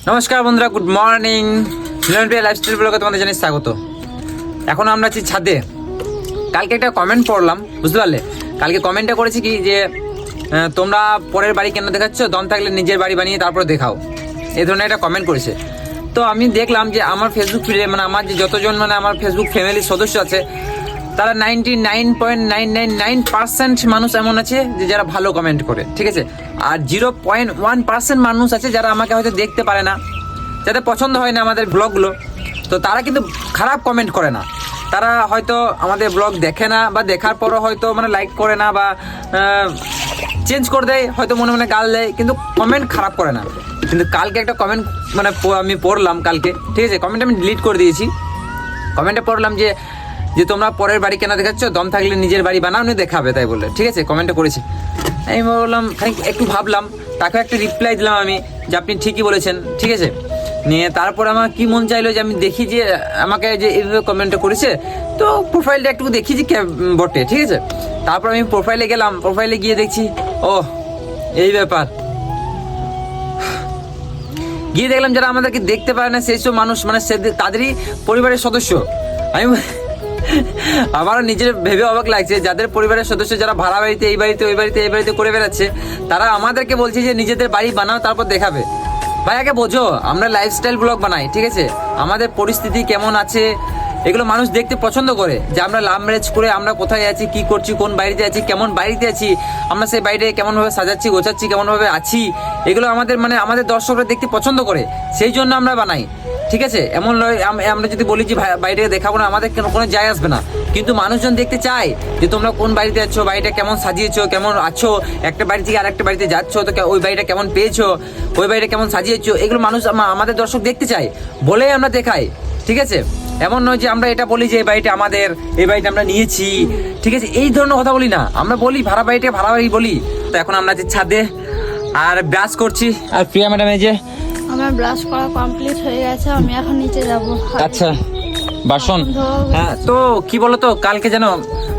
নমস্কার বন্ধুরা, good morning. Lifestyle ব্লগে তোমাদের জানাই স্বাগত। এখন আমরা আছি ছাদে। কালকে একটা কমেন্ট পড়লাম, বুঝতে পারলে? কালকে কমেন্টটা করেছি কি যে তোমরা পরের বাড়ি কেন দেখাচ্ছ, দম থাকলে নিজের বাড়ি বানিয়ে তারপর দেখাও, এই ধরনের একটা কমেন্ট করেছে। তো আমি দেখলাম যে আমার ফেসবুক ফিডে মানে আমার যে যতজন মানে আমার ফেসবুক ফ্যামিলির সদস্য আছে তারা 99.999% মানুষ এমন আছে যে যারা ভালো কমেন্ট করে, ঠিক আছে। আর 0.1% মানুষ আছে যারা আমাকে হয়তো দেখতে পারে না, যাদের পছন্দ হয় না আমাদের ব্লগগুলো, তো তারা কিন্তু খারাপ কমেন্ট করে না। তারা হয়তো আমাদের ব্লগ দেখে না বা দেখার পরও হয়তো মানে লাইক করে না বা চেঞ্জ করে দেয়, হয়তো মনে মনে গাল দেয়, কিন্তু কমেন্ট খারাপ করে না। কিন্তু কালকে একটা কমেন্ট মানে আমি পড়লাম কালকে, ঠিক আছে। কমেন্ট আমি ডিলিট করে দিয়েছি। কমেন্টে পড়লাম যে তোমরা পরের বাড়ি কেন দেখাচ্ছ, দম থাকলে নিজের বাড়ি বানাও, নিয়ে দেখাবে, তাই বললে, ঠিক আছে। কমেন্টে করেছি, আমি বললাম একটু ভাবলাম, তাকে একটা রিপ্লাই দিলাম আমি যে আপনি ঠিকই বলেছেন, ঠিক আছে। নিয়ে তারপর আমার কি মন চাইলো যে আমি দেখি যে আমাকে যে এইভাবে কমেন্টটা করেছে, তো প্রোফাইলটা একটু দেখি যে বটে, ঠিক আছে। তারপর আমি প্রোফাইলে গেলাম, প্রোফাইলে গিয়ে দেখছি ও এই ব্যাপার। গিয়ে দেখলাম যারা আমাদেরকে দেখতে পারে না সেই সব মানুষ মানে তাদেরই পরিবারের সদস্য। আমি আমারও নিজের ভেবে অবাক লাগছে, যাদের পরিবারের সদস্য যারা ভাড়া বাড়িতে এই বাড়িতে ওই বাড়িতে এই বাড়িতে করে বেড়াচ্ছে, তারা আমাদেরকে বলছে যে নিজেদের বাড়ি বানাও তারপর দেখাবে। ভাই আগে বোঝো, আমরা লাইফস্টাইল ব্লগ বানাই, ঠিক আছে। আমাদের পরিস্থিতি কেমন আছে এগুলো মানুষ দেখতে পছন্দ করে, যে আমরা লাভ ম্যারেজ করে আমরা কোথায় আছি, কি করছি, কোন বাড়িতে আছি, কেমন বাড়িতে আছি, আমরা সেই বাড়িতে কেমনভাবে সাজাচ্ছি গোছাচ্ছি, কেমনভাবে আছি, এগুলো আমাদের মানে আমাদের দর্শকরা দেখতে পছন্দ করে, সেই জন্য আমরা বানাই, ঠিক আছে। এমন নয় আমরা যদি বলি যে বাড়িটাকে দেখাবো না, আমাদের কোনো যায় আসবে না, কিন্তু মানুষজন দেখতে চায় যে তোমরা কোন বাড়িতে আছো, বাড়িটা কেমন সাজিয়েছো, কেমন আছো, একটা বাড়ি থেকে আরেকটা বাড়িতে যাচ্ছো তো ওই বাড়িটা কেমন পেয়েছো, ওই বাড়িটা কেমন সাজিয়েছো, এগুলো মানুষ আমাদের দর্শক দেখতে চায় বলেই আমরা দেখাই, ঠিক আছে। এমন নয় যে আমরা এটা বলি যে এই বাড়িটা আমাদের, এই বাড়িটা আমরা নিয়েছি, ঠিক আছে, এই ধরনের কথা বলি না। আমরা বলি ভাড়া বাড়িটা ভাড়া বাড়ি বলি। তো এখন আমরা যে ছাদে আর ব্রাশ করছি, আর প্রিয়া ম্যাডাম এই যে আমার ব্রাশ করা কমপ্লিট হয়ে গেছে, আমি এখন নিচে যাব। আচ্ছা, বাসন। হ্যাঁ, তো কি বলতো, কালকে যেন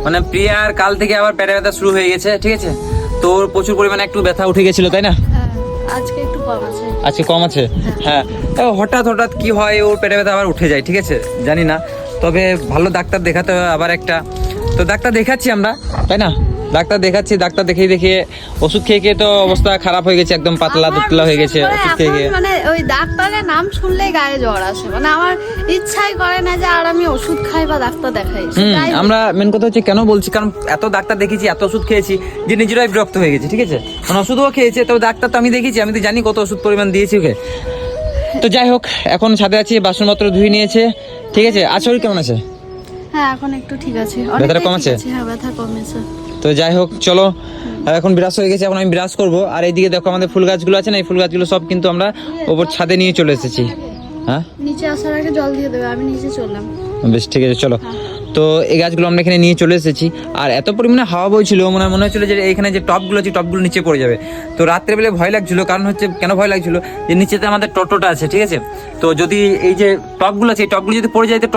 মানে প্রিয়ার কাল থেকে আবার পেটে ব্যথা শুরু হয়ে গেছে, ঠিক আছে। তোর প্রচুর পরিমাণে একটু ব্যথা উঠে গেছিল, তাই না? আজকে একটু কম আছে। আজকে কম আছে, হ্যাঁ। হঠাৎ হঠাৎ কি হয়, ওর পেটে ব্যথা আবার উঠে যায়, ঠিক আছে, জানি না। তবে ভালো ডাক্তার দেখাতে হবে আবার একটা। তো ডাক্তার দেখাচ্ছি আমরা, তাই না? ডাক্তার দেখাচ্ছি, ডাক্তার দেখিয়ে ওষুধ খেয়ে তো অবস্থা খারাপ হয়ে গেছে, একদম পাতলা দুতলা হয়ে গেছে ওষুধ খেয়ে। মানে ওই ডাক্তারের নাম শুনলেই গায়ে জ্বর আসে, মানে আমার ইচ্ছাই করে না যে আর আমি ওষুধ খাই বা ডাক্তার দেখাই। আমরা মেন কথা হচ্ছে কেন বলছি, কারণ এত ডাক্তার দেখেছি, এত ওষুধ খেয়েছি যে নিজেরাই বিরক্ত হয়ে গেছে, ঠিক আছে। মানে ওষুধও খেয়েছে, তবে ডাক্তার তো আমি দেখেছি, আমি তো জানি কত ওষুধ পরিমাণ দিয়েছি ওকে। তো যাই হোক, এখন ছাদে আছি, বাসনপত্র ধুয়ে নিয়েছে, ঠিক আছে। আর শরীর কেমন আছে? হ্যাঁ, এখন একটু ঠিক আছে, ব্যথাটা কম আছে? হ্যাঁ, ব্যথা কমেছে। তো যাই হোক, চলো, এখন ব্রাশ হয়ে গেছে, এখন আমি ব্রাশ করবো। আর এইদিকে দেখো আমাদের ফুল গাছগুলো আছে না, এই ফুল গাছগুলো সব কিন্তু আমরা ওপর ছাদে নিয়ে চলে এসেছি। হ্যাঁ, নিচে আসার আগে জল দিয়ে দেবে, আমি নিচে চললাম। বেশ, ঠিক আছে, চলো। তো এই গাছগুলো আমরা এখানে নিয়ে চলে এসেছি। আর এত পরিমাণে হাওয়া বইছিল, মনে হচ্ছিল যে এখানে যে টপগুলো আছে টপগুলো নিচে পড়ে যাবে। তো রাত্রেবেলা ভয় লাগছিল, কারণ হচ্ছে কেন ভয় লাগছিল, যে নিচেতে আমাদের টোটোটা আছে, ঠিক আছে। তো যদি এই যে টপগুলো আছে, এই টপগুলো যদি পড়ে যায় তো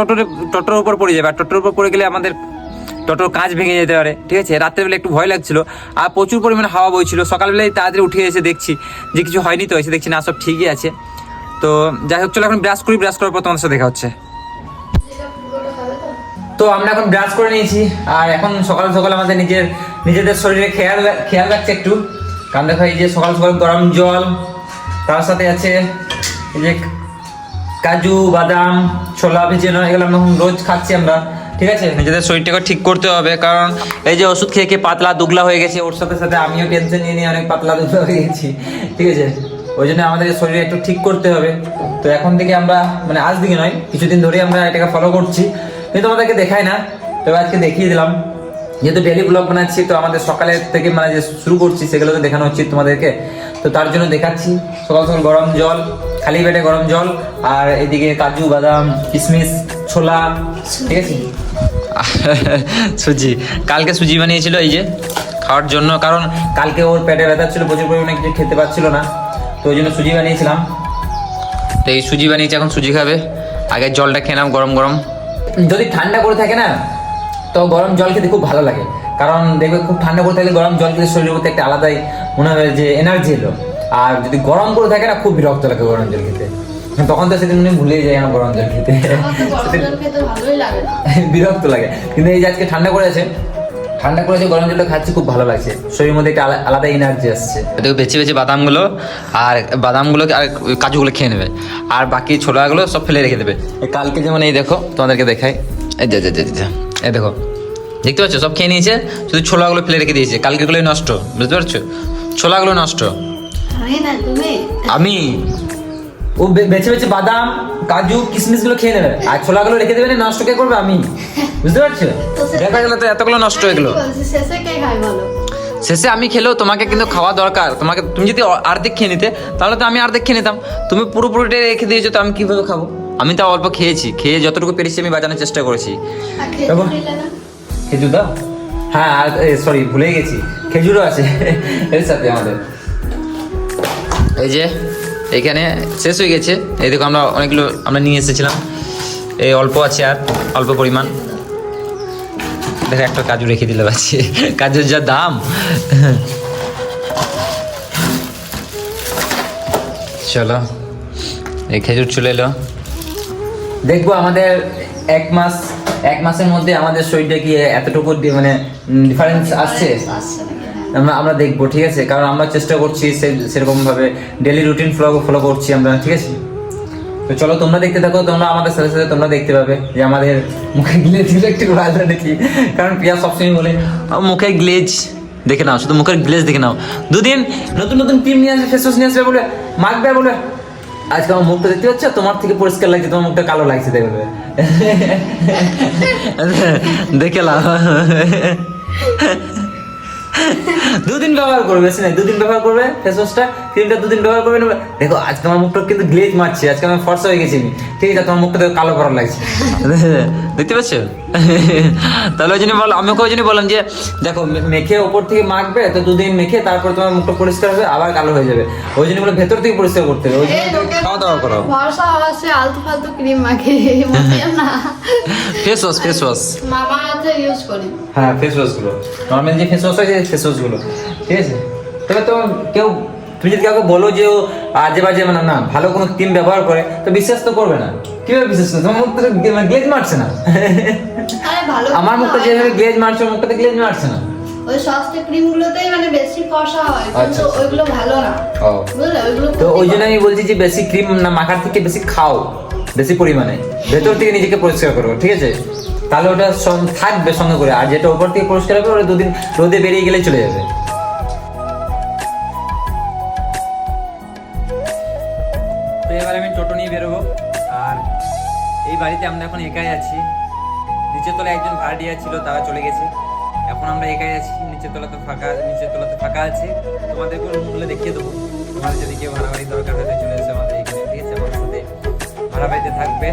টোটোর উপর পড়ে যাবে, আর টোটোর উপর পড়ে গেলে আমাদের টোটোর কাঁচ ভেঙে যেতে পারে, ঠিক আছে। রাত্রেবেলা একটু ভয় লাগছিল, আর প্রচুর পরিমাণে হাওয়া বইছিল। সকালবেলায় তাড়াতাড়ি উঠে এসে দেখছি যে কিছু হয়নি, তো এসে দেখছি না, সব ঠিকই আছে। তো যাই হোক, চলো এখন ব্রাশ করি, ব্রাশ করার পর তোমাদের সাথে দেখা হচ্ছে। তো আমরা এখন ব্রাশ করে নিয়েছি, আর এখন সকাল সকাল আমাদের নিজেদের শরীরে খেয়াল রাখছে একটু। কারণ দেখো, এই যে সকাল সকাল গরম জল, তার সাথে আছে এই যে কাজু বাদাম ছোলা ভেজানো, এগুলো আমরা রোজ খাচ্ছি আমরা, ঠিক আছে। নিজেদের শরীরটাকে ঠিক করতে হবে, কারণ এই যে ওষুধ খেয়ে পাতলা দুগলা হয়ে গেছে, ওর সাথে সাথে আমিও টেনশন নিয়ে অনেক পাতলা দুগলা হয়ে গেছি, ঠিক আছে। ওই জন্য আমাদের শরীরে একটু ঠিক করতে হবে। তো এখন থেকে আমরা মানে আজ দিকে নয়, কিছুদিন ধরেই আমরা এটাকে ফলো করছি, কিন্তু তোমাদেরকে দেখাই না, তবে আজকে দেখিয়ে দিলাম। যেহেতু ডেলি ব্লগ বানাচ্ছি, তো আমাদের সকালের থেকে মানে যে শুরু করছি সেগুলো তো দেখানো উচিত তোমাদেরকে, তো তার জন্য দেখাচ্ছি। সকাল সকাল গরম জল, খালি পেটে গরম জল, আর এদিকে কাজু বাদাম কিশমিশ ছোলা, ঠিক আছে। সুজি, কালকে সুজি বানিয়েছিল এই যে খাওয়ার জন্য, কারণ কালকে ওর পেটে ব্যথা ছিল, প্রচুর পরিমাণে কিছু খেতে পারছিল না, তো ওই জন্য সুজি বানিয়েছিলাম। তো এই সুজি বানিয়েছি, এখন সুজি খাবে। আগে জলটা খেয়ে নাম গরম গরম। যদি ঠান্ডা করে থাকে না, তো গরম জল খেতে খুব ভালো লাগে, কারণ দেখবে খুব ঠান্ডা করে থাকলে গরম জল খেতে শরীরের মধ্যে একটা আলাদাই মনে হবে যে এনার্জি এলো। আর যদি গরম করে থাকে না খুব বিরক্ত লাগে গরম জল খেতে, তখন তো সেদিন ভুলেই যায় আমার গরম জল খেতে, আমার তো গরম জল খেতে ভালোই লাগে না। বিরক্ত লাগে। কিন্তু এই যে আজকে ঠান্ডা করেছে গরম জলটা খাচ্ছি, খুব ভালো লাগছে, শরীরের মধ্যে একটা আলাদা এনার্জি আসছে। দেখো বেছে বেছে বাদামগুলো আর আর কাজুগুলো খেয়ে নেবে, আর বাকি ছোলাগুলো সব ফেলে রেখে দেবে। কালকে যেমন এই দেখো তোমাদেরকে দেখাই, এই এই দেখো দেখতে পাচ্ছ সব খেয়ে নিয়েছে, শুধু ছোলাগুলো ফেলে রেখে দিয়েছে, কালকেগুলোই নষ্ট, বুঝতে পারছো, ছোলাগুলো নষ্ট। আমি ও বেছে বেছে বাদাম কাজু কিশমিশ গুলো খেয়ে নেবে, আর ছোলাগুলো রেখে দেবে, নষ্ট কে করবে? আমি, বুঝতে পারছো? দেখা গেল তো এতগুলো নষ্ট হয়ে গেলো। শেষে আমি খেলেও তোমাকে কিন্তু খাওয়া দরকার, তুমি যদি অর্ধেক খেয়ে নিতে তাহলে তো আমি অর্ধেক খেয়ে নিতাম, তুমি পুরোপুরিটাই রেখে দিয়েছো, তো আমি কিভাবে খাবো? আমি তাও অল্প খেয়েছি, খেয়ে যতটুকু পেরেছি আমি বাঁচানোর চেষ্টা করেছি। খেজুর দাও, হ্যাঁ, আর সরি ভুলে গেছি, খেজুরও আছে এর সাথে আমাদের। এই যে এখানে শেষ হয়ে গেছে, এই দেখো আমরা অনেকগুলো আমরা নিয়ে এসেছিলাম, এই অল্প আছে আর অল্প পরিমাণ। দেখো একটা কাজু রেখে দিলে পাচ্ছি, কাজুর যা দাম। চলো এই খেজুর চলে এলো, দেখবো আমাদের এক মাসের মধ্যে আমাদের শরীরটা কি এতটুকু মানে ডিফারেন্স আসছে আমরা দেখবো, ঠিক আছে? কারণ আমরা চেষ্টা করছি সেরকম ভাবে ডেলি রুটিন ফলো করছি আমরা, ঠিক আছে? তো চলো তোমরা দেখতে থাকো, তোমরা আমাদের সাথে সাথে তোমরা দেখতে পাবে যে আমাদের মুখে গ্লেজ একটু ভালো দেখি, কারণ প্রিয়া সবসময় বলে মুখে গ্লেজ দেখে নাও, শুধু মুখের গ্লেজ দেখে নাও। দুদিন নতুন ক্রিম নিয়ে আসবে, ফেস ওয়াশ নিয়ে আসবে, বলে মাখবে, বলে আজকে আমার মুখটা দেখতে পাচ্ছ, তোমার থেকে পরিষ্কার লাগছে, তোমার মুখটা কালো লাগছে, দেখবে দেখে লাও। দুদিন ব্যবহার করবে, বেশি নাই, দুদিন ব্যবহার করবে ফেস ওয়াশটা, ক্রিমটা দুদিন ব্যবহার করবে। দেখো আজকে আমার মুখটা কিন্তু গ্লেজ মারছে, আজকে আমি ফর্সা হয়ে গেছি, ঠিক আছে? তোমার মুখটা কালো করার লাগছে, দেখতে পাচ্ছ? তাহলে ওই জন্য আমাকে ওই জন্য বললাম যে দেখো মেখে ওপর থেকে মাখবে, তো দুদিন মেখে তারপর তোমার মুখটা পরিষ্কার হবে, আবার কালো হয়ে যাবে, ওই জন্য বলে ভেতর থেকে পরিষ্কার করতে হবে, ওই জন্য খাওয়া দাওয়া করো। ভরসা হচ্ছে আলতু ফালতু ক্রিম মাখে না, ফেস ওয়াশ মামা আর্থ ইউজ করি, হ্যাঁ ফেস ওয়াশ গুলো নরমাল যে ফেস ওয়াশ হয়, ফেস ওয়াশ গুলো, ঠিক আছে? তবে তো তুমি যদি কাউকে বলো যে ও আজে বাজে মানে না ভালো কোনো ক্রিম ব্যবহার করে, তো বিশ্বাস তো করবে না। কিভাবে বিশ্বাস করবে? তোমার মুখটা গ্লেজ মারছে না, আরে ভালো আমার মুখটা যেভাবে গ্লেজ মারছে, মুখটাতে গ্লেজ মারছে না। ওই সস্তা ক্রিম গুলোতেই মানে বেশি ফর্সা হয়, কিন্তু আচ্ছা। ওইগুলো ভালো না, ও বুঝলে? ওইগুলো তো ওই জন্য আমি বলছি যে বেশি ক্রিম না মাখার থেকে বেশি খাও, বেশি পরিমাণে ভেতর থেকে নিজেকে পরিষ্কার করো, ঠিক আছে? তাহলে ওটা থাকবে সঙ্গে করে, আর যেটা উপর থেকে পরিষ্কার হবে ওটা দুদিন রোদে বেরিয়ে গেলে চলে যাবে। তো এবার আমি টোটো নিয়ে বেরোবো, আর এই বাড়িতে আমরা এখন একাই আছি, নিচের তলায় একজন ভাড়াটিয়া ছিল, তারা চলে গেছে, এখন আমরা একাই আছি, নিচের তলাতে ফাঁকা আছে। তোমাদেরকে রুমগুলো দেখিয়ে দেবো, তোমাদের যদি কেউ ভাড়া বাড়ি দরকার হতে চলে এসে আমাদের এখানে, ঠিক আছে? আমার সাথে ভাড়া বাড়িতে থাকবে,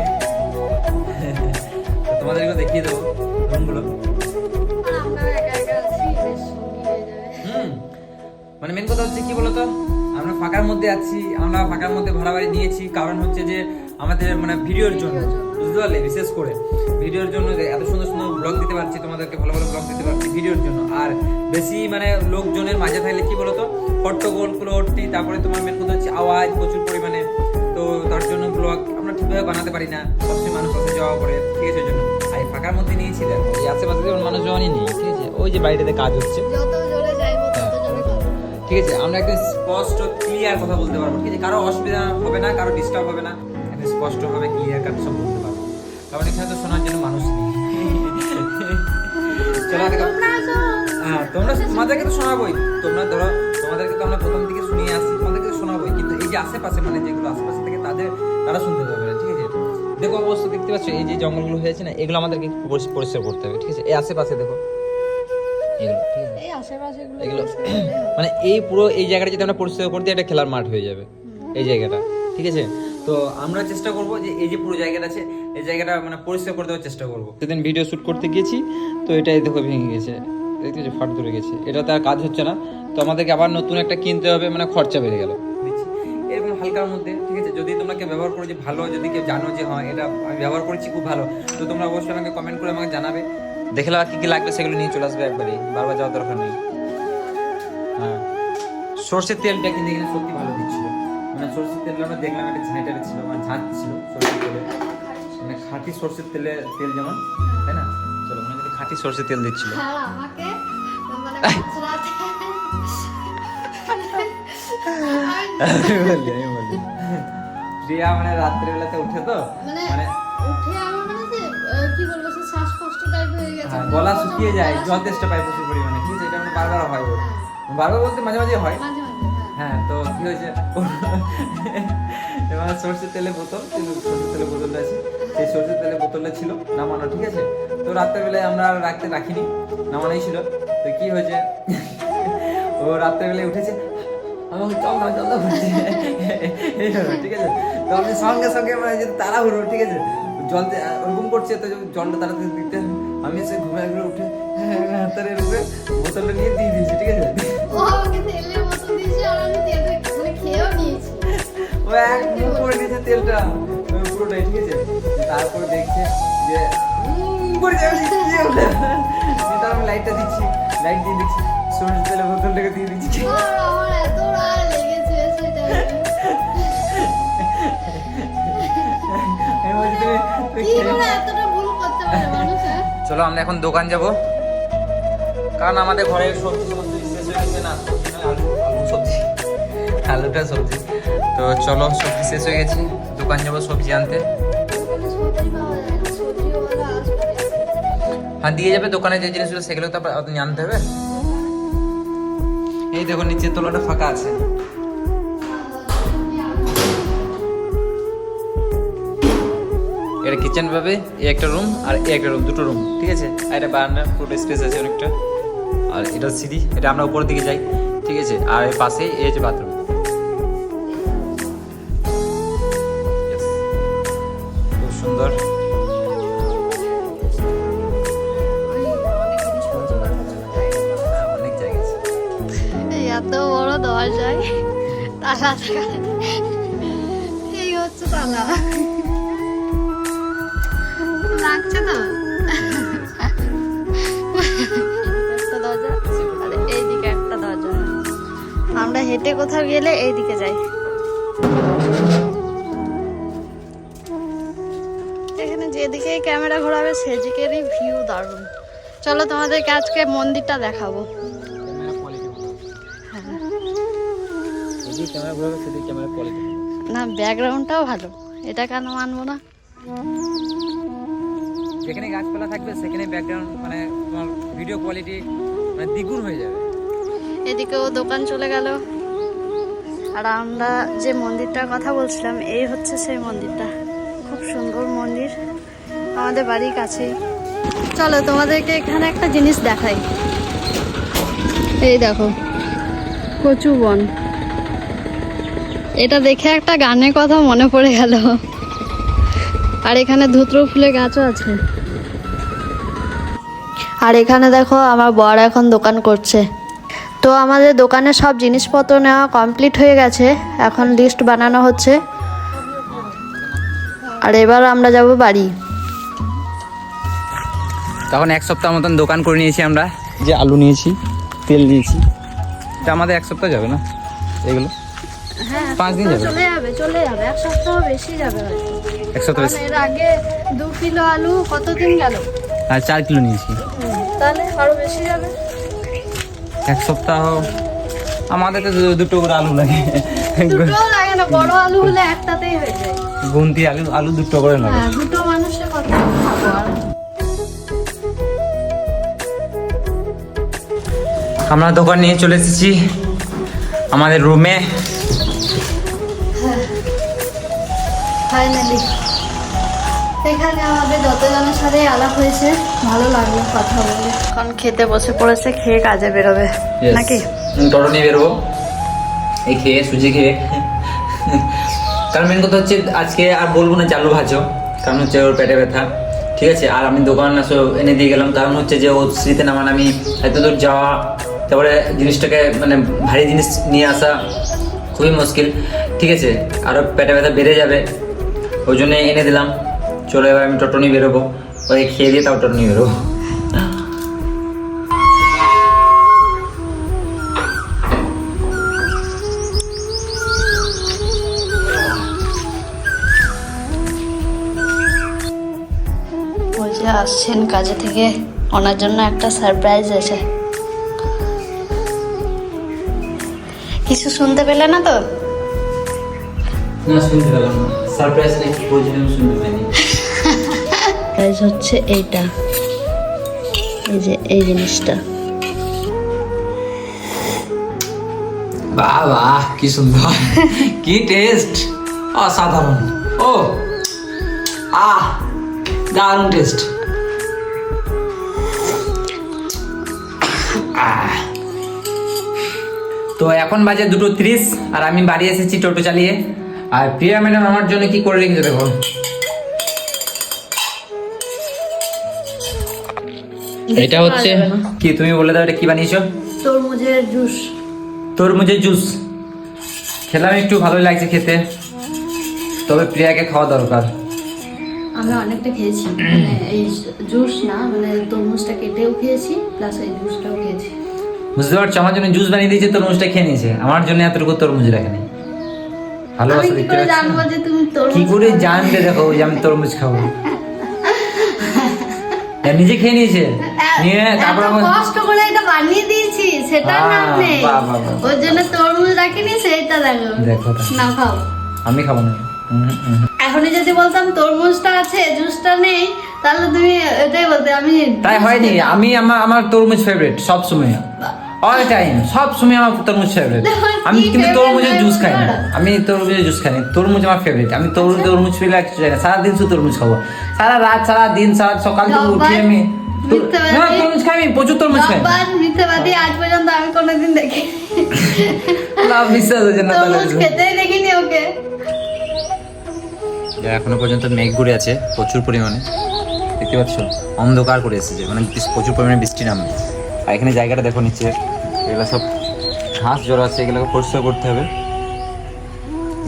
তোমাদেরকে দেখিয়ে দেবো রুমগুলো। আমরা একা একা আছি, বেশ সঙ্গী হয়ে যাবে। মানে মেন কথা হচ্ছে কি বলতো, আমরা ফাঁকার মধ্যে আছি, আমরা ফাঁকার মধ্যে ভাড়া বাড়ি নিয়েছি, কারণ হচ্ছে যে আমাদের মানে ভিডিওর জন্য, বুঝতে পারলে? বিশেষ করে ভিডিওর জন্য এত সুন্দর সুন্দর ব্লগ দিতে পারছি, তোমাদেরকে ভালো ভালো ব্লগ দিতে পারছি ভিডিওর জন্য। আর বেশি মানে লোকজনের মাঝে থাকলে কি বলতো, হট্টগোল ক্লোটি, তারপরে তোমার মেন কথা হচ্ছে আওয়াজ প্রচুর পরিমাণে, তো তার জন্য ব্লগ আমরা ঠিকভাবে বানাতে পারি না, সবসময় মানুষ কাছে যাওয়া করে, ঠিক আছে? ওই জন্য আর এই ফাঁকার মধ্যে নিয়েছি, দেখো এই আশেপাশে যেমন মানুষ জমানি নেই, ঠিক আছে? ওই যে বাড়িটাতে কাজ হচ্ছে, যত জোরে যাইবো তত জোরে খাবো, ঠিক আছে? আমরা একদম স্পষ্ট ক্লিয়ার কথা বলতে পারবো, ঠিক আছে? কারো অসুবিধা হবে না, কারো ডিস্টার্ব হবে না, একদম স্পষ্ট ভাবে ক্লিয়ার কাট সব বলতে পারবো, কারণ এখানে তো শোনার জন্য মানুষ নেই। চলো দেখো, হ্যাঁ তোমাদেরকে তো শোনাবোই, তোমরা ধরো তোমাদেরকে তো আমরা প্রথম থেকে শুনিয়ে আসছি, তোমাদেরকে তো শোনাবোই, কিন্তু এই যে আশেপাশে মানে যেগুলো আশেপাশে থেকে তারা শুনতে পাবে না, ঠিক আছে? দেখো অবশ্য দেখতে পাচ্ছ এই যে জঙ্গলগুলো হয়েছে না, এগুলো আমাদেরকে পরিষ্কার করতে হবে, ঠিক আছে? এই আশেপাশে দেখো এগুলো, ঠিক আছে? এই আশেপাশে এগুলো মানে এই পুরো এই জায়গাটা যদি আমরা পরিষ্কার করতে, এটা খেলার মাঠ হয়ে যাবে এই জায়গাটা, ঠিক আছে? তো আমরা চেষ্টা করবো যে এই যে পুরো জায়গাটা আছে, এই জায়গাটা মানে পরিষ্কার করে দেওয়ার চেষ্টা করবো। সেদিন ভিডিও শুট করতে গেছি, তো এটাই দেখো ভেঙে গেছে, দেখতে পাচ্ছ ফাট ধরে গেছে, এটা তো আর কাজ হচ্ছে না, তো আমাদেরকে আবার নতুন একটা কিনতে হবে, মানে খরচা বেড়ে গেল এরকম হালকার মধ্যে, ঠিক আছে? যদি তোমরা কেউ ব্যবহার করো যে ভালো, যদি কেউ জানো যে হ্যাঁ এটা আমি ব্যবহার করেছি খুব ভালো, তো তোমরা অবশ্যই আমাকে কমেন্ট করে আমাকে জানাবে, দেখলে আর কি কি লাগবে সেগুলো নিয়ে চলে আসবে একবারই, বারবার যাওয়ার দরকার নেই। হ্যাঁ সর্ষের তেলটা কিন্তু এখানে সত্যি ভালো দিচ্ছিল, মানে সর্ষের তেলটা আমরা দেখলাম একটা ঝাঁটারে ছিল, মানে ঝাঁট ছিল সর্ষের তেলে, মানে খাঁটি সর্ষের তেল যেমন, তাই না? চলো মনে হচ্ছে খাঁটি সর্ষের তেল দিচ্ছিল। আর আমাকে মানে গুজরাটে আমি বলি প্রিয়া মানে রাত্রিবেলাতে উঠে তো মানে উঠে আমার মানে যে কি বলবো সে শ্বাসকষ্ট টাইপ হয়ে গেছে, গলা শুকিয়ে যায়, জল তেষ্টা পায় প্রচুর পরিমাণে, ঠিক আছে? এটা মানে বারবার হয় ওর, বারবার বলতে মাঝে মাঝে হয়। মাঝে মাঝে হ্যাঁ, তো কি হয়েছে, এবার সর্ষের তেলের বোতল, সর্ষের তেলের বোতলটা আছে, সেই সর্ষের তেলের বোতলটা ছিল নামানো, ঠিক আছে? তো রাত্রেবেলায় আমরা আর রাখিনি, নামানোই ছিল। তো কি হয়েছে, ও রাত্রেবেলায় উঠেছে, আমাকে চল না বলছে, এইভাবে, ঠিক আছে? তো আমি সঙ্গে সঙ্গে মানে যে তাড়াহুড়ো, ঠিক আছে, জল ওরকম করছে, তো জলটা তাড়াতাড়ি দিতে, আমি সে ঘুরে ঘুরে উঠে হাতের উপরে বোতলটা নিয়ে দিয়ে দিয়েছি, ঠিক আছে? ও আমাকে তেলের বোতল দিয়েছে আর আমি তেলটা মানে খেয়েও নিয়েছি। ও এক মুখ করে নিয়েছে তেলটা পুরোটাই, ঠিক আছে? তারপর দেখছে যে পড়ে যাবে, তার আমি লাইটটা দিচ্ছি, লাইট দিয়ে দিচ্ছি, সরষের তেলের বোতলটাকে দিয়ে দিচ্ছি। আর আমার এত রাগ লেগেছে সেটা, আমি বলছি তুমি কি করে এতটা ভুল করতে পারে মানুষ, হ্যাঁ? চলো আমরা এখন দোকান যাব, কারণ আমাদের ঘরে সবজি সমস্ত শেষ হয়ে গেছে, না সবজি নয়, আলু সবজি, আলুটা সবজি। তো চলো সবজি শেষ হয়ে গেছে, দোকান যাবো সবজি আনতে। ওখানে সবজি পাওয়া যায় না, সবজিওয়ালা আসবে। হ্যাঁ, দিয়ে যাবে দোকানে যে জিনিসগুলো, সেগুলো তো আবার নিয়ে আনতে হবে। এই দেখো নিচের তলাটা ফাঁকা আছে। এটা কিচেন পাবে, এই একটা রুম আর এই একটা রুম, দুটো রুম, ঠিক আছে? আর এটা বারান্দার পুরো স্পেস আছে অনেকটা, আর এটা সিঁড়ি, এটা আমরা উপরের দিকে যাই, ঠিক আছে? আর এর পাশে এই যে বাথরুম, খুব সুন্দর। অনেক জায়গা আছে। এই এত বড় দরজায় তালা থাকা, এই হচ্ছে তালা, লাগছে তো একটা দরজা, আর এইদিকে একটা দরজা। আমরা হেঁটে কোথাও গেলে এইদিকে যাই। এখানে যেদিকে ক্যামেরা ঘোরাবে সেদিকেরই ভিউ দারুণ। চলো তোমাদেরকে আজকে মন্দিরটা দেখাবো। না, ব্যাকগ্রাউন্ডটাও ভালো, এটা কেন মানবো না? যেখানে গাছপালা থাকবে সেখানে ব্যাকগ্রাউন্ড মানে তোমার ভিডিও কোয়ালিটি মানে দ্বিগুণ হয়ে যাবে। এদিকেও দোকান চলে গেল, আর আমরা যে মন্দিরটার কথা বলছিলাম এই হচ্ছে সেই মন্দিরটা, খুব সুন্দর মন্দির, আমাদের বাড়ির কাছেই। চলো তোমাদেরকে এখানে একটা জিনিস দেখাই, এই দেখো কচু বন। এটা দেখে একটা গানের কথা মনে পড়ে গেল। আর এখানে ধুত্র ফুলের গাছও আছে। আর এখানে দেখো আমার বর এখন দোকান করছে। তো আমাদের দোকানে সব জিনিসপত্র নেওয়া কমপ্লিট হয়ে গেছে, এখন লিস্ট বানানো হচ্ছে। আর এবার আমরা যাব বাড়ি। তখন এক সপ্তাহ মতন দোকান করে নিয়েছি আমরা, যে আলু নিয়েছি, তেল নিয়েছি, এটা আমাদের এক সপ্তাহ যাবে না এগুলো? হ্যাঁ, 5 দিন যাবে। চলে যাবে এক সপ্তাহ বেশি যাবে হয়তো। এক সপ্তাহ বেশি। এর আগে 2 কিলো আলু কতদিন গেল? আর 4 কিলো নিয়েছি, তাহলে আরো বেশি যাবে। এক সপ্তাহ। আমাদের তো দুটো করে আলু লাগে, দুটোও লাগে না, বড় আলু হলে একটাতেই হয়ে যায়। গুনতি আলু দুটো করে লাগে। হ্যাঁ, দুটো মানুষের কত খাবো আর। আমরা দোকান নিয়ে চলে এসেছি আমাদের রুমে। ফাইনালি এখানে আমাদের যতজনের সাথে আলাপ হয়েছে, ভালো লাগলো কথা বলে। এখন খেতে বসে পড়েছে, খেয়ে কাজে বেরোবে নাকি? টোটো নিয়ে বেরোবো, এই খেয়ে সুজি খেয়ে। কারণ মেন কথা হচ্ছে আজকে আর বলবো না চালু ভাজো, কারণ হচ্ছে ওর পেটে ব্যথা, ঠিক আছে? আর আমি দোকান এনে দিয়ে গেলাম, কারণ হচ্ছে যে ও স্মৃতি নামান আমি এত দূর যাওয়া, তারপরে জিনিসটাকে মানে ভারী জিনিস নিয়ে আসা খুবই মুশকিল, ঠিক আছে? আরও পেটে ব্যথা বেড়ে যাবে, ওই জন্য এনে দিলাম। চলো এবার আমি টোটো নিয়ে বেরোবো, ওই খেয়ে দিয়ে তাও টোটো নিয়ে বেরোবো। যে আসছেন কাজে থেকে, ওনার জন্য একটা সারপ্রাইজ আছে। কিছু শুনতে পেলে না তো? না, শুনতে পেলাম না। সারপ্রাইজ নাকি বলছিলাম, শুনতে পাইনি। সারপ্রাইজ হচ্ছে এইটা, এই যে এই জিনিসটা। বাহ বাহ, কি সুন্দর, কি টেস্ট, অসাধারণ। ও দারুণ টেস্ট। তো এখন বাজে 2:30 আর আমি বাড়ি এসেছি টোটো চালিয়ে। আর প্রিয়া ম্যাডাম আমার জন্য কি করে রেখেছে দেখো। এটা হচ্ছে কি, তুমি বলে দাও এটা কি বানিয়েছো? তরমুজের জুস। তরমুজের জুস খেলাম, একটু ভালোই লাগছে খেতে, তবে প্রিয়াকে খাওয়া দরকার। আমি অনেকটা খেয়েছি, মানে এই জুস না, মানে তরমুজটা কেটেও খেয়েছি, প্লাস এই জুসটাও খেয়েছি। বুঝতে পারছো, আমার জন্য জুস বানিয়ে দিয়েছে, তরমুজটা খেয়ে নিয়েছে, আমার জন্য এতটুকু তরমুজ রাখেনি। ভালোবাসা দেখতে পাচ্ছ? জানবো যে তুমি তরমুজ কি করে জানবে দেখো যে আমি তরমুজ খাবো? নিজে খেয়ে নিয়েছে, নিয়ে তারপর কষ্ট করে এটা বানিয়ে দিয়েছি, সেটা না নেই, ওর জন্য তরমুজ রাখিনি, সেটা দেখো। দেখো না খাও, আমি খাবো না। এখনই যদি বলতাম তরমুজটা আছে জুসটা নেই, তাহলে তুমি এটাই বলতে। আমি তাই হয়নি, আমি আমার তরমুজ ফেভারিট সব সময়, অল টাইম, সব সময় আমার তরমুজ ফেভারিট। আমি কিন্তু তরমুজের জুস খাই না, আমি তরমুজের জুস খাই না, তরমুজ আমার ফেভারিট। আমি তরমুজ ফেলে আর কিছু চাই না, সারাদিন শুধু তরমুজ খাবো, সারা রাত, সারা দিন, সারা সকাল থেকে উঠে আমি তরমুজ খাই, আমি প্রচুর তরমুজ খাই। মিথ্যাবাদী, আজ পর্যন্ত আমি কোনোদিন দেখি লাভ বিশ্বাস হচ্ছে না, তরমুজ খেতেই দেখিনি ওকে। এখনো পর্যন্ত মেঘ ঘুরে আছে প্রচুর পরিমাণে, দেখতে পাচ্ছ, অন্ধকার করে এসেছে, মানে প্রচুর পরিমাণে বৃষ্টি নামবে। আর এখানে জায়গাটা দেখো, নিচে এগুলো সব ঘাস জড়ো আছে, এগুলোকে পরিষ্কার করতে হবে।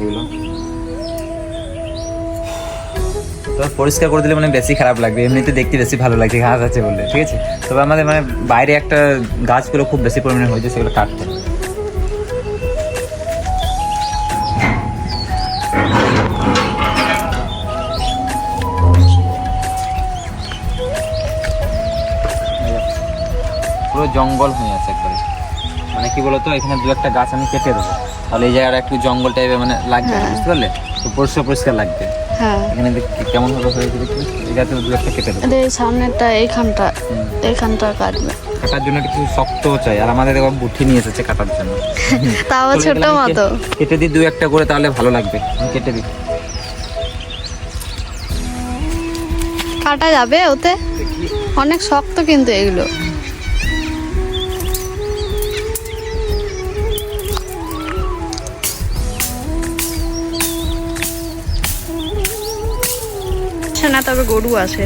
এগুলো তো পরিষ্কার করে দিলে মানে বেশি খারাপ লাগবে, এমনিতে দেখতে বেশি ভালো লাগছে ঘাস আছে বললে, ঠিক আছে। তবে আমাদের মানে বাইরে একটা গাছগুলো খুব বেশি পরিমাণে হয়েছে, সেগুলো কাটতে হবে। পুরো জঙ্গল হয়ে আছে একবারে, মানে কি বলতো, এখানে দু একটা গাছ আমি কেটে দেবো, তাহলে এই জায়গাটা একটু জঙ্গল টাইপের মানে লাগবে, বুঝতে পারলে, তো পরিষ্কার পরিষ্কার লাগবে। হ্যাঁ, এখানে কেমন ভাবে হয়েছে দেখতে, এই গাছে দু একটা কেটে দেবো। এই সামনেটা, এইখানটা কাটবে, কাটার জন্য কিছু শক্ত চাই, আর আমাদের দেখো বুদ্ধি নিয়ে এসেছে কাটার জন্য। তাও ছোট মতো কেটে দিই দু একটা করে, তাহলে ভালো লাগবে, আমি কেটে দিই। কাটা যাবে ওতে, অনেক শক্ত কিন্তু এগুলো। না, তবে গরু আছে।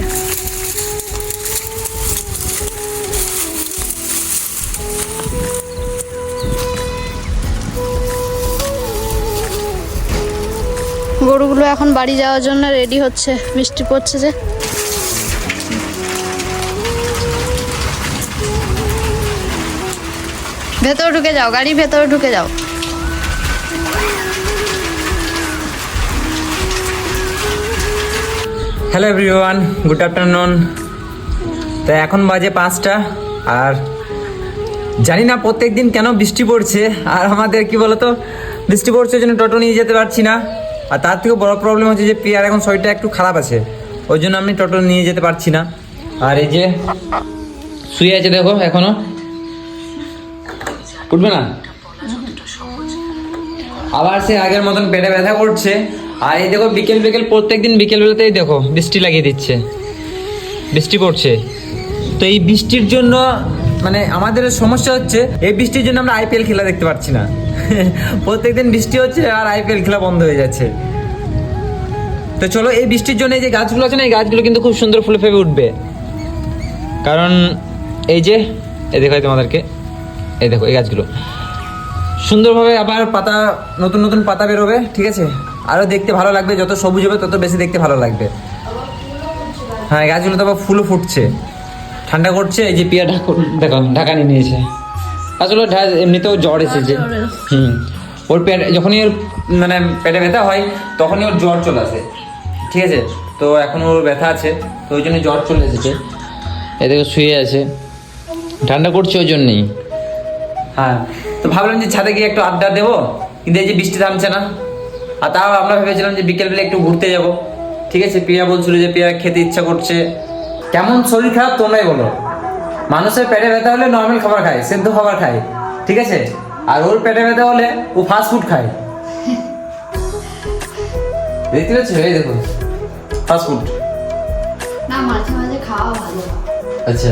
গরুগুলো এখন বাড়ি যাওয়ার জন্য রেডি হচ্ছে, বৃষ্টি পড়ছে যে। ভেতরে ঢুকে যাও, গাড়ি ভেতরে ঢুকে যাও। Hello everyone, good afternoon. তো এখন বাজে 5টা, আর জানি না প্রত্যেক দিন কেন বৃষ্টি পড়ছে, আর আমাদের কি বলতো, বৃষ্টি পড়ছে জন্য টোটো নিয়ে যেতে পারছি না। আর তার থেকে বড় প্রবলেম হচ্ছে যে প্রিয়ার এখন শরীরটা একটু খারাপ আছে, ওই জন্য আমি টোটো নিয়ে যেতে পারছি না। আর এই যে শুয়ে আছে দেখো, এখনো উঠবে না, আবার সে আগের মতন পেটে ব্যথা করছে। আর এই দেখো বিকেল প্রত্যেকদিন বিকেলবেলাতেই দেখো বৃষ্টি লাগিয়ে দিচ্ছে, বৃষ্টি পড়ছে। তো এই বৃষ্টির জন্য মানে আমাদের সমস্যা হচ্ছে, এই বৃষ্টির জন্য আমরা আইপিএল খেলা দেখতে পাচ্ছি না। প্রত্যেকদিন বৃষ্টি হচ্ছে আর আইপিএল খেলা বন্ধ হয়ে যাচ্ছে। তো চলো, এই বৃষ্টির জন্য এই যে গাছগুলো আছে না, এই গাছগুলো কিন্তু খুব সুন্দর ফুলে ফেপে উঠবে। কারণ এই যে এই দেখো তোমাদেরকে, এই দেখো এই গাছগুলো সুন্দরভাবে আবার পাতা, নতুন নতুন পাতা বেরোবে, ঠিক আছে, আরও দেখতে ভালো লাগবে, যত সবুজ হবে তত বেশি দেখতে ভালো লাগবে। হ্যাঁ, গাছগুলো তো আবার ফুলও ফুটছে, ঠান্ডা করছে। এই যে পিয়া দেখো ঢাকা নিয়ে নিয়েছে, আসলে এমনিতেও জ্বর এসেছে। ওর পেট যখনই ওর মানে পেটে ব্যথা হয় তখনই ওর জ্বর চলে আসে, ঠিক ঠিক আছে, তো এখন ওর ব্যথা আছে, তো ওই জন্য জ্বর চলে এসেছে। এদিকে শুয়ে আছে, ঠান্ডা করছে ওই জন্যই। হ্যাঁ, তো ভাবলাম যে ছাদে গিয়ে একটু আড্ডা দেবো, কিন্তু এই যে বৃষ্টি থামছে না। আর তাও আমরা ভেবেছিলাম যে বিকেলবেলা একটু ঘুরতে যাব। ঠিক আছে, প্রিয়া বলছিল যে প্রিয়া খেতে ইচ্ছা করছে। কেমন শরীর খারাপ তোমরাই বলো। মানুষের পেটে ব্যথা হলে নর্মাল খাবার খায়, সেদ্ধ খাবার খায়, ঠিক আছে, আর ওর পেটে ব্যথা হলে ও ফাস্ট ফুড খায়। দেখতে পাচ্ছ, এই দেখো ফাস্ট ফুড। না, মাঝে মাঝে খাওয়া ভালো। আচ্ছা,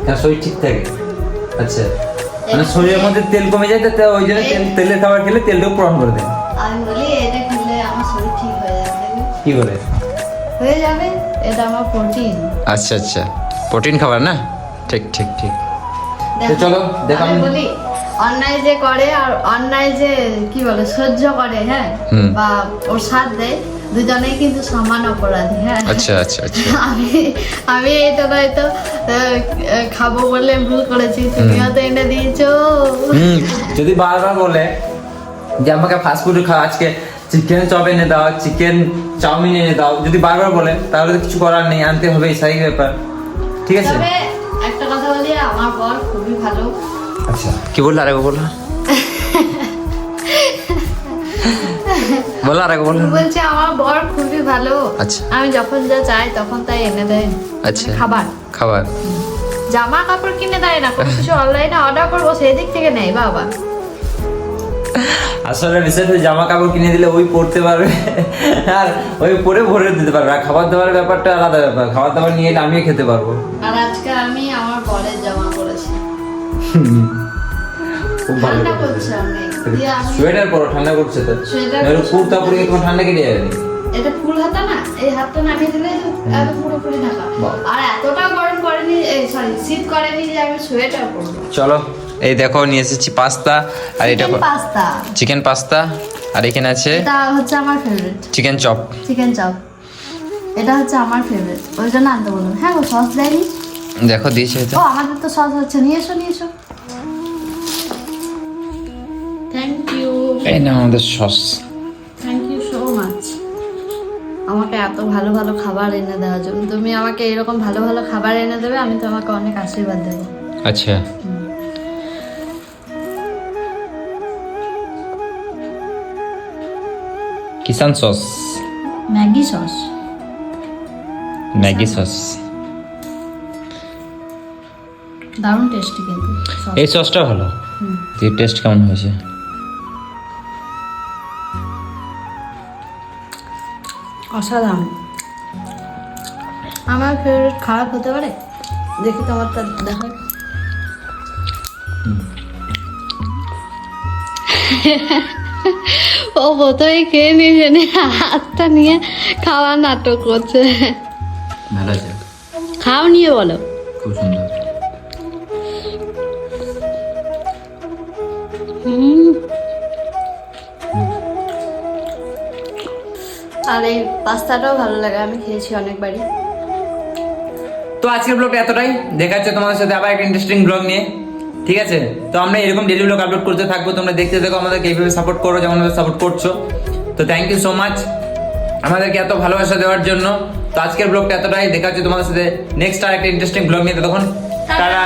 কারণ শরীর ঠিক থাকে। আচ্ছা, মানে শরীরের মধ্যে তেল কমে যায়, তো ওই জন্য তেলের খাবার খেলে তেলটাও পূরণ করে দেয়। আমি বলি এটা খেলে আমার শরীর ঠিক হয়ে যাবে। কি করে হয়ে যাবে? এটা আমার প্রোটিন। আচ্ছা আচ্ছা, প্রোটিন খাবার না? ঠিক ঠিক ঠিক। দেখো, চলো, দেখো আমি বলি অন্যায় যে করে আর অন্যায় যে কি বলে সহ্য করে, হ্যাঁ, বা ওর সাথ দেয়, দুজনেই কিন্তু সমান অপরাধী। হ্যাঁ, আচ্ছা আচ্ছা আচ্ছা। আমি এটা নয়তো খাবো বলে ভুল করেছি, তুমিও তো এনে দিয়েছো। যদি বারবার বলে যে আমাকে ফাস্ট ফুড খাওয়া, আজকে চিকেন চপ এনে দাও, চিকেন চাউমিন এনে দাও, যদি বারবার বলে, তাহলে তো কিছু করার নেই, আনতে হবে, স্বাভাবিক ব্যাপার। ঠিক আছে, তবে একটা কথা বলি, আমার বর খুবই ভালো। আচ্ছা, কি বললো আরেকবার বলো, বলো আরেকবার বলো। বলছে আমার বর খুবই ভালো। আচ্ছা। আমি যখন যা চাই তখন তাই এনে দেয়। আচ্ছা, খাবার খাবার জামা কাপড় কিনে দেয় না, কোনো কিছু অনলাইনে অর্ডার করবো সেই দিক থেকে নেই বাবা। আসলে বিশেষ করে জামা কাপড় কিনে দিলে ওই পরতে পারবে, আর ওই পরে ভরে দিতে পারবে। আর খাবার দাবারের ব্যাপারটা আলাদা ব্যাপার, খাবার দাবার নিয়ে এলে আমিও খেতে পারবো। আর আজকে আমি আমার বরের জামা পরেছি। খুব ভালো ঠান্ডা করছে অনেক, দিয়ে আমি সোয়েটার পরো, ঠান্ডা করছে তো। সোয়েটার এবার কুর্তা পরে তোমার ঠান্ডা কেটে যাবে। এটা ফুল হাতা না, এই হাতটা নামিয়ে দিলে এত পুরোপুরি ঢাকা। বাহ। আর এতটা গরম করেনি, এই সরি শীত করেনি যে আমি সোয়েটার পরবো। চলো, এই দেখো নিয়ে এসেছি পাস্তা, আর এটা চিকেন পাস্তা, চিকেন পাস্তা, আর এখানে আছে এটা হচ্ছে আমার favourite. Chicken chop. Chicken chop, এটা হচ্ছে আমার ফেভারিট, ওই জন্য আনতে বললাম। হ্যাঁ গো, সস দেয়নি। দেখো দিয়েছে হয়তো। ও আমাদের তো সস হচ্ছে, নিয়ে এসো নিয়ে এসো। থ্যাংক ইউ, এই না আমাদের সস। থ্যাংক ইউ সো মাচ আমাকে এত ভালো ভালো খাবার এনে দেওয়ার জন্য। তুমি আমাকে এরকম ভালো ভালো খাবার এনে দেবে, আমি তোমাকে অনেক আশীর্বাদ দেবো। আচ্ছা, Kissan sauce, Maggi sauce, Maggi sauce. দারুণ টেস্টি কিন্তু sauce। এই সসটা ভালো। এর টেস্ট কেমন হয়েছে? অসাধারণ। আমার ফেভারিট খারাপ হতে পারে? দেখি তোমারটা দেখা। ও বোধহয় খেয়ে নিয়েছে, হাতটা নিয়ে খাওয়ার নাটক করছে। ভালো আছে, খাও নিয়ে বলো। খুব সুন্দর। আর এই পাস্তাটাও ভালো লাগে, আমি খেয়েছি অনেকবারই। তো আজকের ব্লগটা এতটাই, দেখা যাচ্ছে তোমাদের সাথে আবার একটা ইন্টারেস্টিং ব্লগ নিয়ে। ঠিক আছে, তো আমরা এরকম ডেলি ব্লগ আপলোড করতে থাকবো, তোমরা দেখতে থাকো, আমাদেরকে এইভাবে সাপোর্ট করো যেমন সাপোর্ট করছো। তো থ্যাংক ইউ সো মাচ আমাদেরকে এত ভালোবাসা দেওয়ার জন্য। তো আজকের ব্লগটা এতটাই, দেখা যাচ্ছে তোমাদের সাথে নেক্সট আর একটা ইন্টারেস্টিং ব্লগ নিয়ে। তখন টাটা।